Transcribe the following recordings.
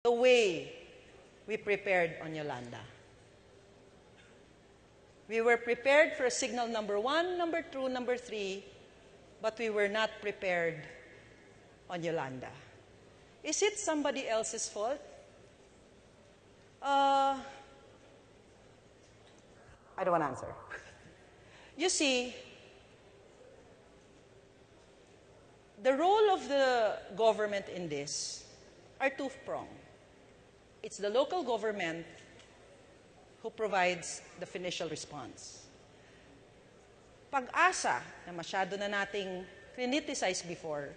the way we prepared on Yolanda. We were prepared for signal number 1, number 2, number 3, but we were not prepared on Yolanda. Is it somebody else's fault? I don't want to answer. You see, the role of the government in this are two-pronged. It's the local government who provides the initial response. Pag-asa, na masyado na nating criticized before,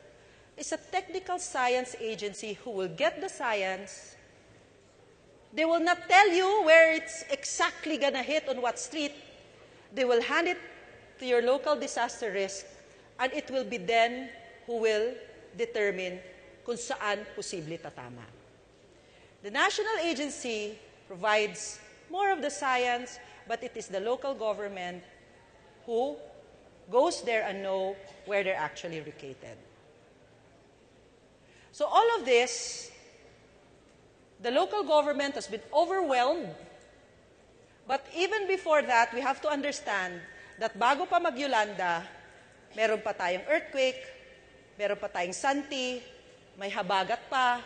is a technical science agency who will get the science. They will not tell you where it's exactly gonna hit on what street. They will hand it to your local disaster risk, and it will be then who will determine kung saan posible tatama. The national agency provides more of the science, but it is the local government who goes there and know where they're actually located. So all of this, the local government has been overwhelmed. But even before that, we have to understand that bago pa mag-Yolanda, meron pa tayong earthquake, meron pa tayong Santi, may habagat pa.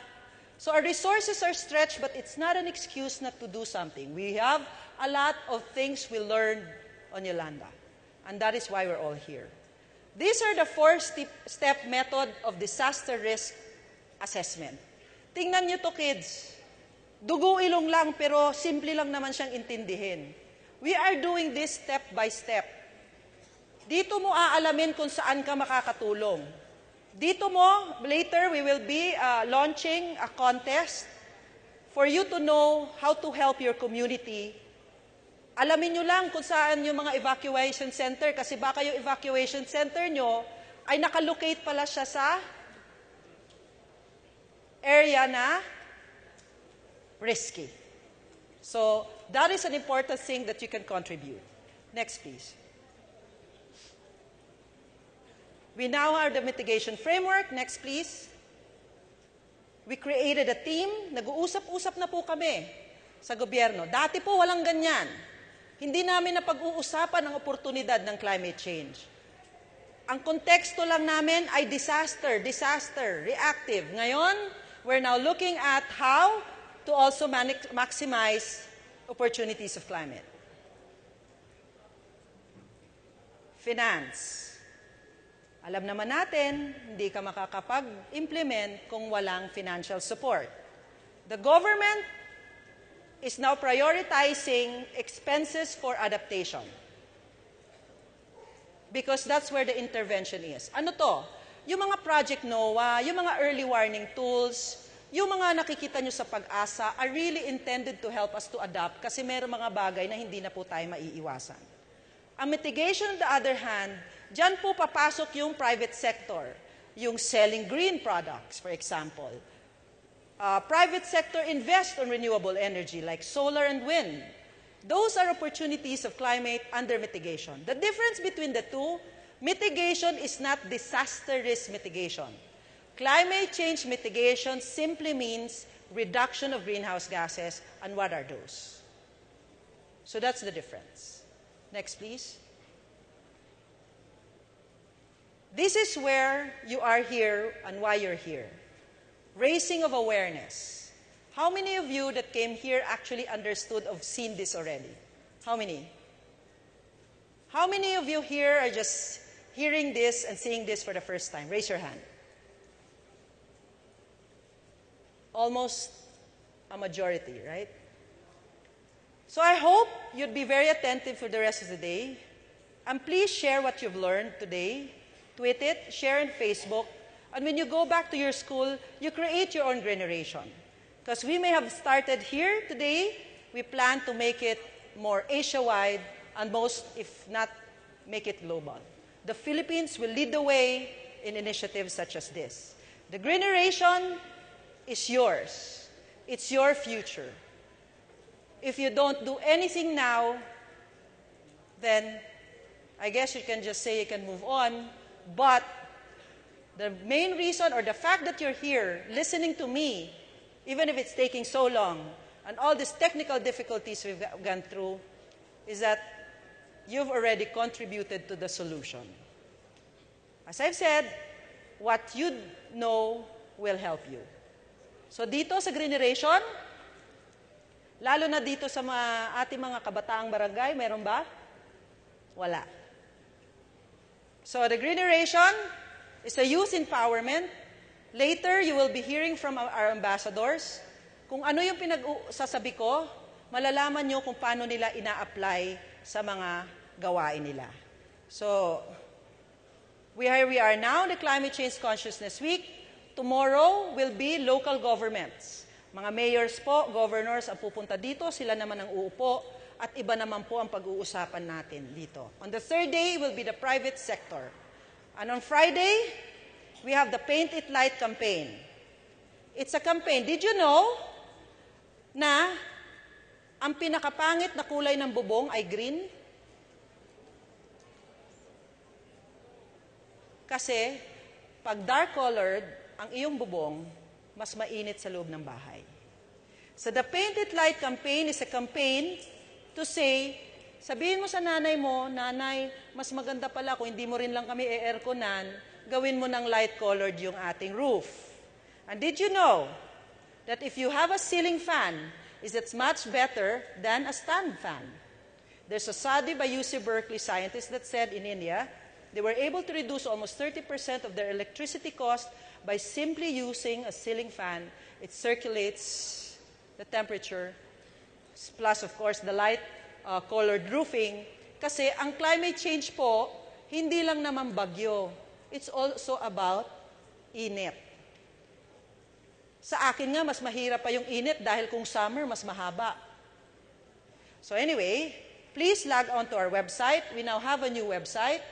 So our resources are stretched, but it's not an excuse not to do something. We have a lot of things we learned on Yolanda, and that is why we're all here. These are the 4-step method of disaster risk assessment. Tingnan nyo to, kids. Dugo-ilong lang, pero simple lang naman siyang intindihin. We are doing this step by step. Dito mo aalamin kung saan ka makakatulong. Dito mo, later, we will be launching a contest for you to know how to help your community. Alamin nyo lang kung saan yung mga evacuation center, kasi baka yung evacuation center nyo ay nakalocate pala siya sa area na risky. So, that is an important thing that you can contribute. Next, please. We now have the mitigation framework. Next, please. We created a team. Nag-uusap-usap na po kami sa gobyerno. Dati po walang ganyan. Hindi namin napag-uusapan ang oportunidad ng climate change. Ang konteksto lang namin ay disaster, reactive. Ngayon, we're now looking at how to also maximize opportunities of climate. Finance. Alam naman natin, hindi ka makakapag-implement kung walang financial support. The government is now prioritizing expenses for adaptation. Because that's where the intervention is. Ano to? Yung mga Project NOAA, yung mga early warning tools, yung mga nakikita nyo sa pag-asa are really intended to help us to adapt kasi meron mga bagay na hindi na po tayo maiiwasan. Ang mitigation, on the other hand, dyan po papasok yung private sector, yung selling green products, for example. Private sector invest on renewable energy like solar and wind. Those are opportunities of climate under mitigation. The difference between the two, mitigation is not disaster risk mitigation. Climate change mitigation simply means reduction of greenhouse gases, and what are those? So that's the difference. Next, please. This is where you are here and why you're here. Raising of awareness. How many of you that came here actually understood or seen this already? How many? How many of you here are just hearing this and seeing this for the first time? Raise your hand. Almost a majority, right? So I hope you'd be very attentive for the rest of the day. And please share what you've learned today. Tweet it, share on Facebook. And when you go back to your school, you create your own Greeneration. Because we may have started here today, we plan to make it more Asia-wide and most, if not, make it global. The Philippines will lead the way in initiatives such as this. The Greeneration is yours. It's your future. If you don't do anything now, then I guess you can just say you can move on. But the main reason or the fact that you're here listening to me even if it's taking so long, and all these technical difficulties we've gone through, is that you've already contributed to the solution. As I've said, what you know will help you. So dito sa Greeneration, lalo na dito sa ating mga kabataang barangay, meron ba? Wala. So the Greeneration is a youth empowerment. Later, you will be hearing from our ambassadors. Kung ano yung pinagsasabi ko, malalaman nyo kung paano nila ina-apply sa mga gawain nila. So, we are now in the Climate Change Consciousness Week. Tomorrow will be local governments. Mga mayors po, governors ang pupunta dito, sila naman ang uupo, at iba naman po ang pag-uusapan natin dito. On the third day will be the private sector. And on Friday, we have the Paint It Light campaign. It's a campaign. Did you know na ang pinakapangit na kulay ng bubong ay green? Kasi pag dark-colored ang iyong bubong, mas mainit sa loob ng bahay. So the Paint It Light campaign is a campaign to say, sabihin mo sa nanay mo, nanay, mas maganda pala kung hindi mo rin lang kami e-airconan, gawin mo ng light-colored yung ating roof. And did you know that if you have a ceiling fan, it's much better than a stand fan? There's a study by UC Berkeley scientists that said in India, they were able to reduce almost 30% of their electricity cost by simply using a ceiling fan. It circulates the temperature, plus of course the light-colored roofing. Kasi ang climate change po, hindi lang naman bagyo. It's also about init. Sa akin nga, mas mahirap pa yung init dahil kung summer, mas mahaba. So anyway, please log on to our website. We now have a new website.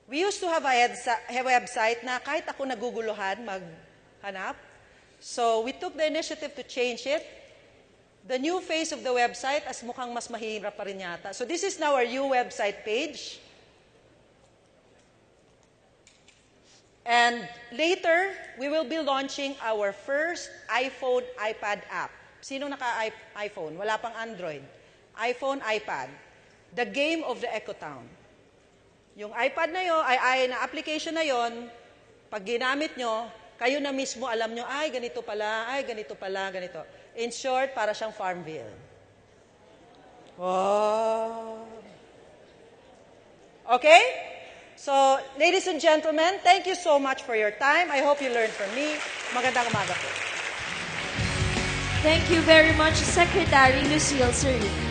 We used to have a website na kahit ako naguguluhan maghanap. So we took the initiative to change it. The new face of the website, as mukhang mas mahirap pa rin yata. So this is now our new website page. And later, we will be launching our first iPhone, iPad app. Sino naka-iPhone? Wala pang Android. iPhone, iPad. The game of the EcoTown. Yung iPad na yun, na application na yon, pag ginamit nyo, kayo na mismo alam nyo, ay, ganito pala, ganito. In short, para siyang Farmville. Wow. Okay? So, ladies and gentlemen, thank you so much for your time. I hope you learned from me. Magandang umaga po. Thank you very much, Secretary Lucille Serene.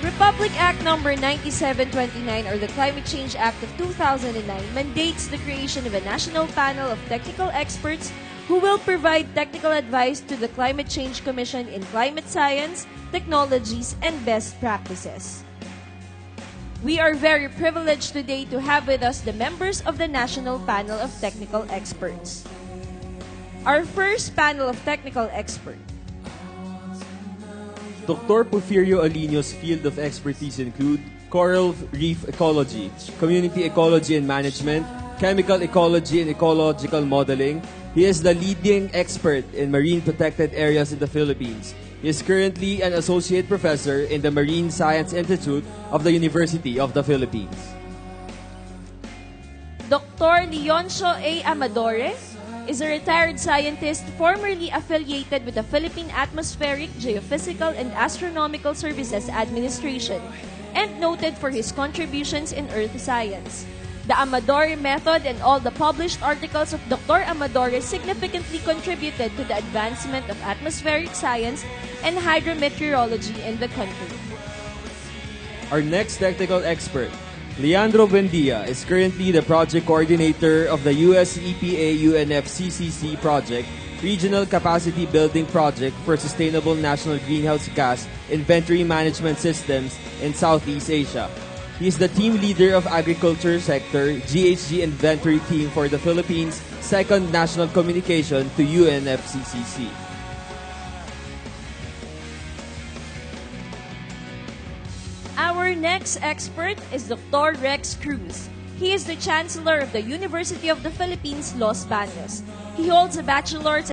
Republic Act Number 9729, or the Climate Change Act of 2009, mandates the creation of a national panel of technical experts who will provide technical advice to the Climate Change Commission in climate science, technologies, and best practices. We are very privileged today to have with us the members of the National Panel of Technical Experts. Our first panel of technical experts. Dr. Porfirio Alino's field of expertise include coral reef ecology, community ecology and management, chemical ecology and ecological modeling. He is the leading expert in marine protected areas in the Philippines. He is currently an associate professor in the Marine Science Institute of the University of the Philippines. Dr. Leoncio A. Amadore is a retired scientist formerly affiliated with the Philippine Atmospheric, Geophysical, and Astronomical Services Administration and noted for his contributions in earth science. The Amadore method and all the published articles of Dr. Amadore significantly contributed to the advancement of atmospheric science and hydrometeorology in the country. Our next technical expert, Leandro Buendia, is currently the project coordinator of the US EPA UNFCCC project, Regional Capacity Building Project for Sustainable National Greenhouse Gas Inventory Management Systems in Southeast Asia. He is the team leader of Agriculture Sector GHG Inventory Team for the Philippines' second national communication to UNFCCC. Our next expert is Dr. Rex Cruz. He is the Chancellor of the University of the Philippines, Los Baños. He holds a bachelor's